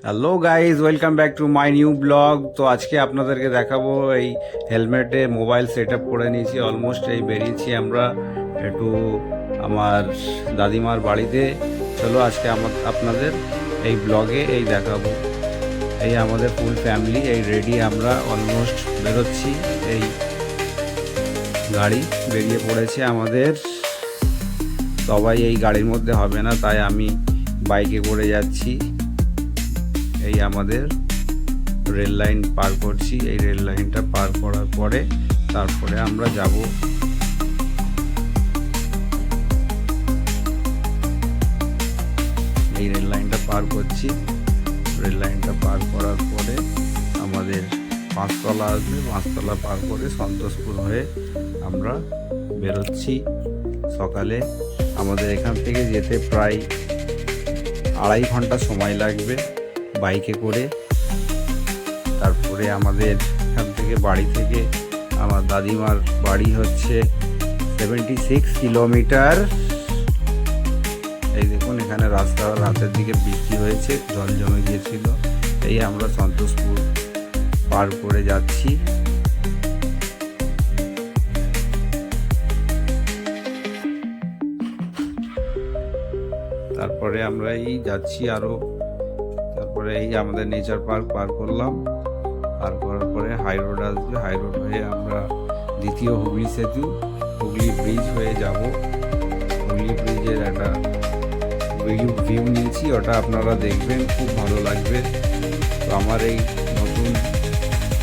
Hello guys, welcome back to my new blog. তো আজকে আপনাদেরকে দেখাবো এই হেলমেটে মোবাইল সেট আপ করে নিয়েছি। অলমোস্ট এই বেরিয়েছি আমরা একটু আমার দাদিমার বাড়িতে। চলো আজকে আপনাদের এই ব্লগে এই দেখাবো। এই আমাদের ফুল ফ্যামিলি এই রেডি, আমরা অলমোস্ট বেরোচ্ছি। এই গাড়ি বেরিয়ে পড়েছে আমাদের। সবাই এই গাড়ির মধ্যে হবে না, তাই আমি বাইকে করে যাচ্ছি। এই আমাদের রেল লাইন পার করছি। এই রেল লাইনটা পার করার পরে তারপরে আমরা যাব। এই রেল লাইনটা পার করছি। রেল লাইনটা পার করার পরে আমাদের পাঁচতলা আসবে। পাঁচতলা পার করে সন্তোষপুর হয়ে আমরা বেরোচ্ছি। সকালে আমাদের এখান থেকে যেতে প্রায় 2.5 ঘন্টা সময় লাগবে বাইকে করে। তারপরে আমাদের এখান থেকে বাড়ি থেকে আমার দাদিমার বাড়ি হচ্ছে 76 কিলোমিটার। এই দেখুন, এখানে রাস্তা রাতের দিকে বৃষ্টি হয়েছে, জল জমে গিয়েছিল। এই আমরা সন্তোষপুর পার করে যাচ্ছি। তারপরে আমরা এই যাচ্ছি আরো। তারপরে এই আমাদের নেচার পার্ক পার করলাম। পার করার পরে হাই রোড আসবে। হাই রোড হয়ে আমরা দ্বিতীয় হুগলি সেতু, হুগলি ব্রিজ হয়ে যাব। হুগলি ব্রিজের একটা ভিউ নিয়েছি, ওটা আপনারা দেখবেন, খুব ভালো লাগবে। তো আমার এই নতুন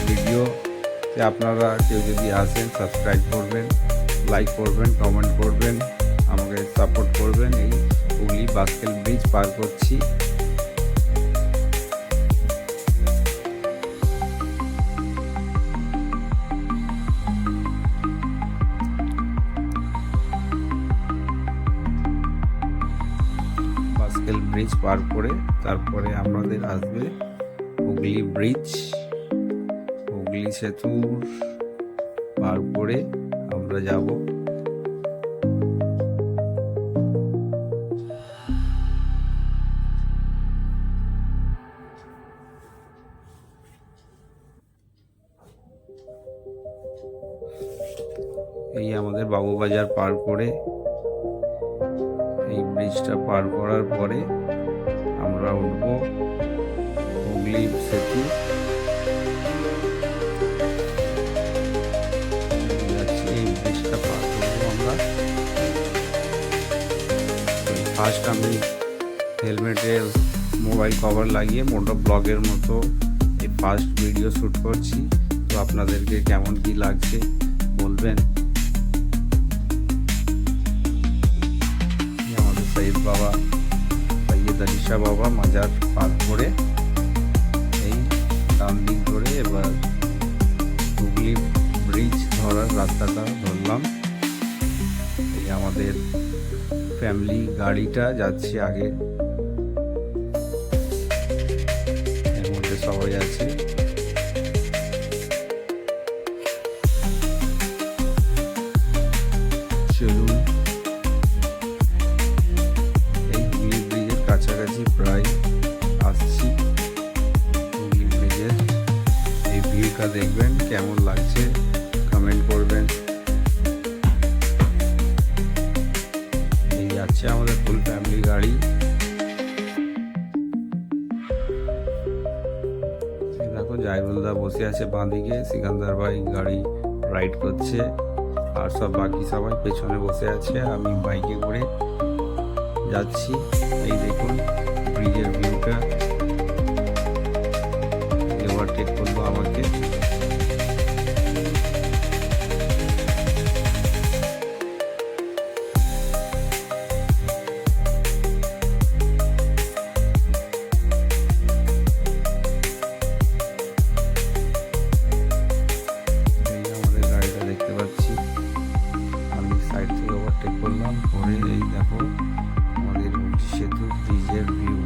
ভিডিওতে আপনারা কেউ যদি আসেন, সাবস্ক্রাইব করবেন, লাইক করবেন, কমেন্ট করবেন, আমাকে সাপোর্ট করবেন। এই হুগলি বাস্কেল ব্রিজ পার করছি। বাস্কেল ব্রিজ পার করে তারপরে আমাদের আসবে হুগলি ব্রিজ। হুগলি সেতু পার করে আমরা যাব। এই আমাদের বাবুবাজার পার করে এই ব্রিজটা পার করার পরে আমরা উঠব হুগলি সেতু। এই ব্রিজটা পার করবো আমরা। ফার্স্ট আমি হেলমেটের মোবাইল কভার লাগিয়ে মোটো ব্লগের মতো এই ফার্স্ট ভিডিও শ্যুট করছি। তো আপনাদেরকে কেমন কি লাগছে বলবেন। সৈয়দ বাবা, সৈয়দ আলিশা বাবা মাজার পার করে এই ডান দিক ধরে এবার হুগলি ব্রিজ ধরার রাস্তাটা ধরলাম। এই আমাদের ফ্যামিলি গাড়িটা যাচ্ছে আগে, এর মধ্যে সবাই আছে। চলুন, কাছাকাছি প্রায় আসছি। হুগলি ব্রিজের এই ভিউটা দেখবেন, কেমন লাগছে কমেন্ট করবেন। এই যাচ্ছে আমাদের ফুল ফ্যামিলি গাড়ি। দেখো জাইরুলদা বসে আছে বাঁদিকে, সিকান্দার ভাই গাড়ি রাইড করছে, আর সব বাকি সবাই পেছনে বসে আছে। আমি বাইকে করে যাচ্ছি। এই দেখুন ব্রিজের ভিউটা। ওভারটেক করবো আমাকে। এই আমাদের গাড়িটা দেখতে পাচ্ছি। আমি সাইড থেকে ওভারটেক করলাম, করে এই দেখো আমাদের সেতু ব্রিজের ভিউ।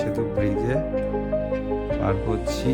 সেতু ব্রিজে পার করছি।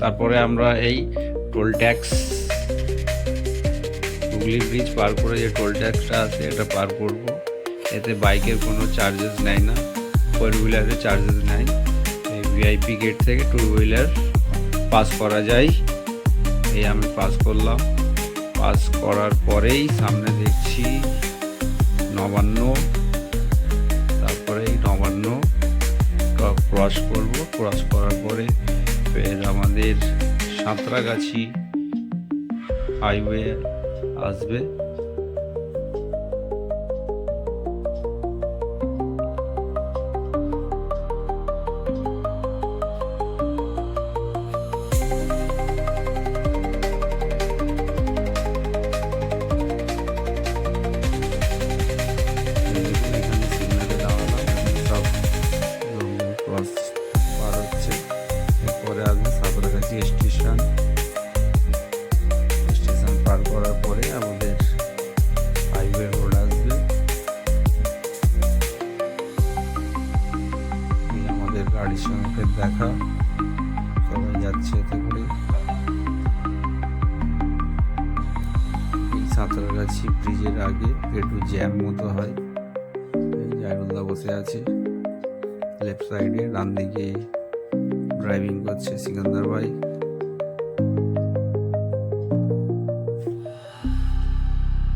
তারপরে আমরা এই টোল ট্যাক্স, হুগলি ব্রিজ পার করে যে টোল ট্যাক্সটা আছে এটা পার করব। এতে বাইকের কোনো চার্জেস নেয় না, ফোর হুইলারের চার্জেস নেয়। এই ভিআইপি গেট থেকে টু হুইলার পাস করা যায়। এই আমি পাস করলাম। পাস করার পরেই সামনে দেখছি নবান্ন, তারপরে এই নবান্ন ক্রস করব। ক্রস করার পরে ফের আমাদের সাঁতরাগাছি হাইওয়ে আসবে। স্টেশন পার করার পরে আমাদের হাইওয়ে রোড আসবে। আমাদের গাড়ির সঙ্গে দেখা, সবাই যাচ্ছে এতে করে। এই সাঁতরাগাছি ব্রিজের আগে একটু জ্যাম মতো হয়। এই জায়রুলদা বসে আছে লেফট সাইডে, ডান দিকে ড্রাইভিং করছে সিকান্দার ভাই।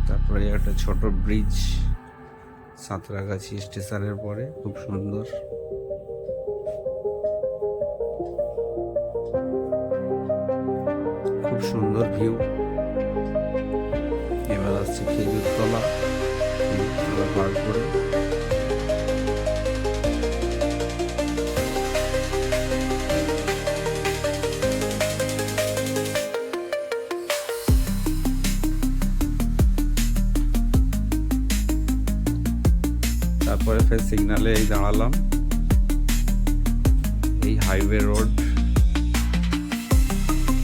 তারপরে একটা ছোট ব্রিজ সাঁতরাগাছি স্টেশনের পরে, খুব সুন্দর। খুব সুন্দর ভিউ। এবার আসছে খেজুরতলা পার করে। তারপরে ফের সিগনালে এই দাঁড়ালাম। এই হাইওয়ে রোড,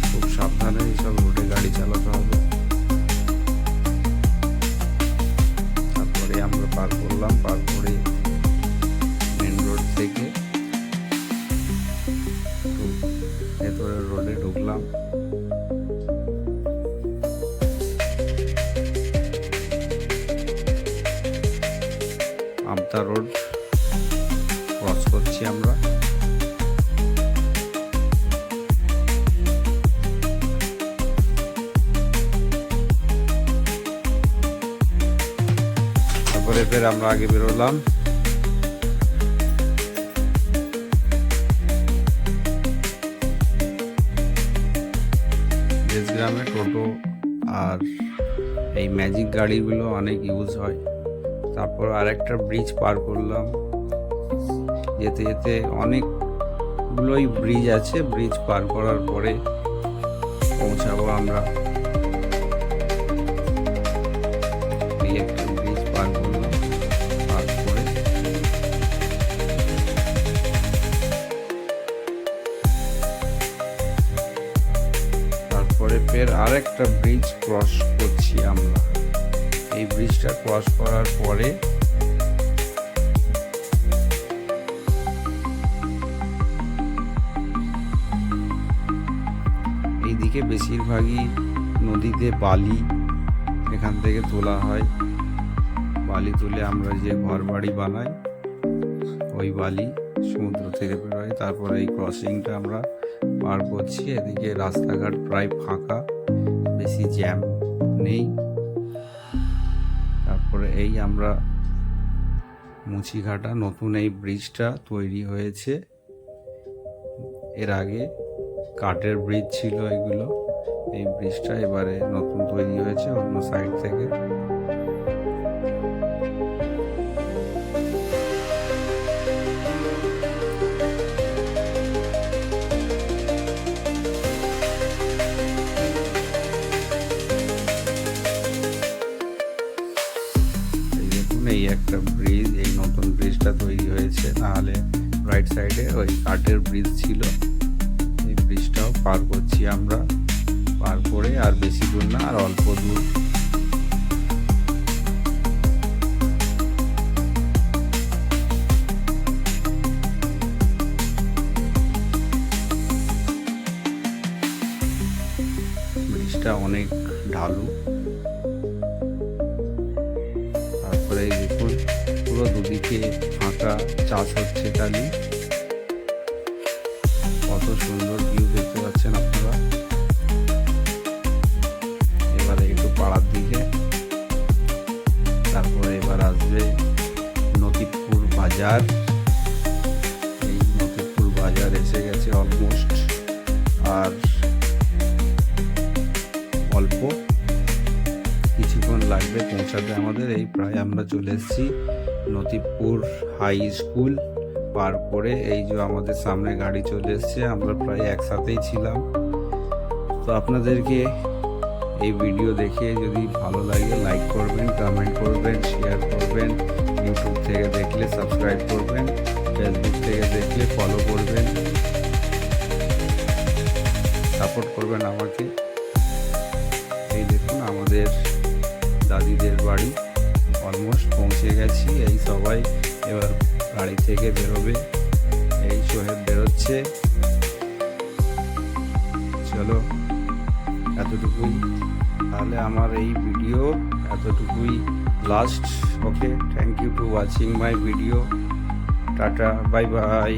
খুব সাবধানে এইসব রোডে গাড়ি চালাতে হবে। তারপরে আমরা পার করলাম। পার করে মেন রোড থেকে ভেতরের রোডে ঢুকলাম। আমতা রোড ক্রস করছি আমরা। তারপরে ফের আমরা আগে বেরোলাম। দেশগ্রামে টোটো আর এই ম্যাজিক গাড়িগুলো অনেক ইউজ হয়। তারপর আরেকটা ব্রিজ পার করলাম। যেতে যেতে অনেকগুলোই ব্রিজ আছে। ব্রিজ পার করার পরে পৌঁছাবো আমরা। এই একটা ব্রিজ পার করলাম। পার করে তারপরে ফের আরেকটা ব্রিজ ক্রস করছি আমরা। এই ব্রিজটা ক্রস করার পরে এইদিকে বেশিরভাগই নদীতে বালি এখান থেকে তোলা হয়। বালি তুলে আমরা যে ঘর বাড়ি বানাই, ওই বালি সমুদ্র থেকে বেরোয়। তারপরে এই ক্রসিংটা আমরা পার করছি। এদিকে রাস্তাঘাট প্রায় ফাঁকা, বেশি জ্যাম নেই। তারপরে এই আমরা মুচিঘাটা, নতুন এই ব্রিজটা তৈরি হয়েছে। এর আগে কাঠের ব্রিজ ছিল এগুলো। এই ব্রিজটা এবারে নতুন তৈরি হয়েছে অন্য সাইড থেকে। এই একটা ব্রিজ, এই নতুন ব্রিজটা তৈরি হয়েছে, নাহলে রাইট সাইডে ওই কাঠের ব্রিজ ছিল। এই ব্রিজটাও পার করছি আমরা, পার করে আর বেশি দূর না, আর অল্প দূর। ব্রিজটা অনেক ঢালু। তারপরে দেখুন পুরো দুদিকে ফাঁকা, চাষ হচ্ছে খালি। কত সুন্দর ভিউ দেখতে পাচ্ছেন আপনারা। এবারে একটু পাড়ার দিকে, তারপরে এবার আসবে নতিপুর বাজার। এই নতিপুর বাজার এসে গেছে অলমোস্ট, আর অল্প কিছুক্ষণ লাগবে পৌঁছাতে আমাদের। এই প্রায় আমরা চলে এসেছি নতিপুর হাই স্কুল পার করে। এই যে আমাদের সামনে গাড়ি চলে এসছে, আমরা প্রায় একসাথেই ছিলাম। তো আপনাদেরকে এই ভিডিও দেখে যদি ভালো লাগে লাইক করবেন, কমেন্ট করবেন, শেয়ার করবেন। ইউটিউব থেকে দেখলে সাবস্ক্রাইব করবেন, ফেসবুক থেকে দেখলে ফলো করবেন, সাপোর্ট করবেন আমাকে। এই দেখুন আমাদের দাদিদের বাড়ি অলমোস্ট পৌঁছে গেছি। এই সবাই এবার গাড়ি থেকে বেরোবে। এই সোহেব বেরোচ্ছে। চলো এতটুকুই, তাহলে আমার এই ভিডিও এতটুকুই last. Okay, thank you to watching my video. Tata, bye by.